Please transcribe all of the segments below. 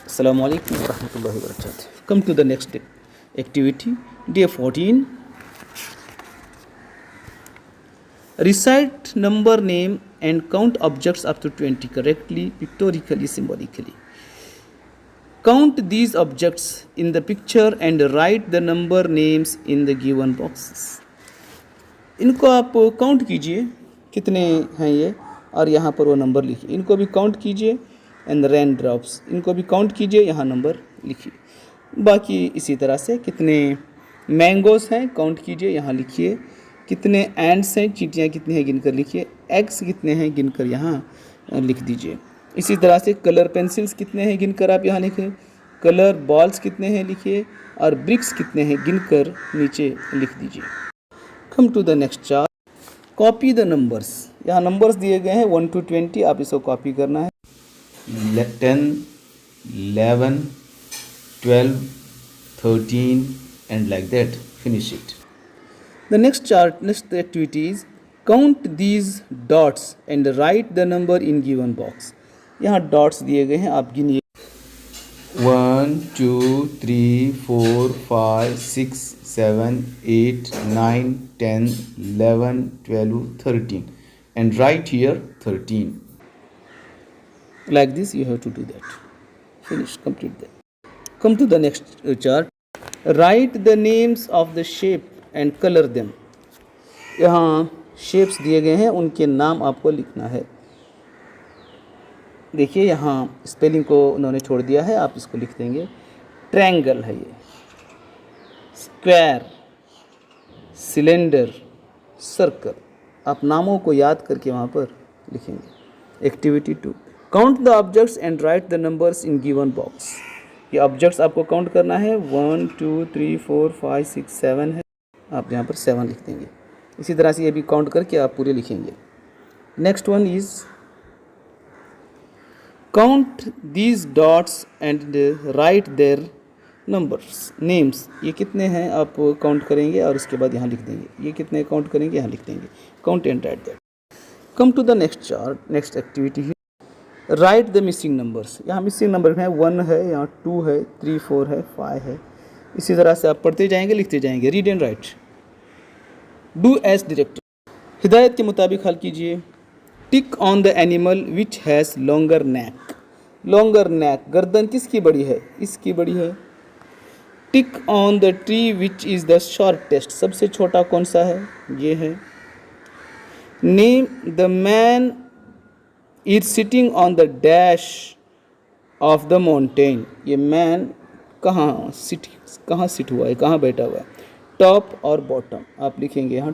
Assalamu alaikum warahmatullahi wabarakatuh. Come to the next activity. Day 14. Recite number name and count objects up to 20 correctly, pictorially, symbolically. Count these objects in the picture and write the number names in the given boxes. इनको आप count कीजिए कितने हैं ये, और यहाँ पर वो नंबर लिखिए. इनको भी काउंट कीजिए एंड रेन ड्रॉप्स, इनको भी काउंट कीजिए, यहाँ नंबर लिखिए. बाकी इसी तरह से कितने मैंगोस हैं काउंट कीजिए, यहाँ लिखिए. कितने एंड्स हैं, चींटियाँ कितनी हैं गिनकर लिखिए. एग्स कितने हैं गिनकर यहाँ लिख दीजिए. इसी तरह से कलर पेंसिल्स कितने हैं गिनकर आप यहाँ लिखें. कलर बॉल्स कितने हैं लिखिए, और ब्रिक्स कितने हैं गिनकर नीचे लिख दीजिए. Come to the next chart. Copy the numbers. यहाँ नंबर्स दिए गए हैं 1 to 20, आप इसको कॉपी करना है. 10, 11, 12, 13 and like that. Finish it. The next chart, next activity is count these dots and write the number in given box. यहाँ dots दिए गए हैं, आप गिनिए. 1, 2, 3, 4, 5, 6, 7, 8, 9, 10, 11, 12, 13 and write here 13. Like this you have to do that. Finish, complete that. Come to the next chart. Write the names of the shape and color them. यहाँ shapes दिए गए हैं, उनके नाम आपको लिखना है. देखिए यहाँ स्पेलिंग को उन्होंने छोड़ दिया है, आप इसको लिख देंगे. ट्रायंगल है ये, स्क्वायर, सिलेंडर, सर्कल. आप नामों को याद करके वहाँ पर लिखेंगे. Activity 2. Count the objects and right the numbers in given box. ये ऑब्जेक्ट्स आपको काउंट करना है. 1 2 3 4 5 6 7 है, आप यहाँ पर 7 लिख देंगे. इसी तरह से ये भी काउंट करके आप पूरे लिखेंगे. Next one is count these dots and write their numbers names. ये कितने हैं आप काउंट करेंगे और उसके बाद यहाँ लिख देंगे. ये कितने काउंट करेंगे यहाँ लिख देंगे. Count and write that. Come to the next chart. Next activity है राइट द मिसिंग नंबर्स. यहाँ मिसिंग नंबर हैं 1 है, यहाँ 2 है, 3 4 है, 5 है. इसी तरह से आप पढ़ते जाएंगे, लिखते जाएंगे. Read and write. Do as directed. हिदायत के मुताबिक हल कीजिए. Tick on the animal which has longer neck. Longer neck, गर्दन किसकी बड़ी है, इसकी बड़ी है. Tick on the tree which is the shortest. सबसे छोटा कौन सा है, ये है. Name the man is sitting on the dash of the mountain. ये मैन कहाँ सिट हुआ है, कहाँ बैठा हुआ है. टॉप और बॉटम आप लिखेंगे यहाँ.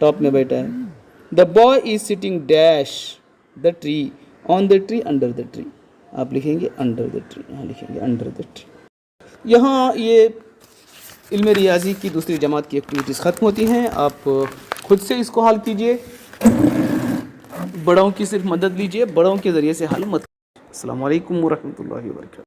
टॉप में बैठा है. The boy is sitting dash the tree on the tree under the tree. आप लिखेंगे अंडर द ट्री, यहाँ लिखेंगे अंडर द ट्री. यहाँ ये इल्म रियाजी की दूसरी जमात की एक्टिविटीज़ ख़त्म होती हैं. आप खुद से इसको हल कीजिए, बड़ों की सिर्फ मदद लीजिए, बड़ों के ज़रिए से हल मत. अस्सलामु अलैकुम वरहमतुल्लाहि वबरकातुहू.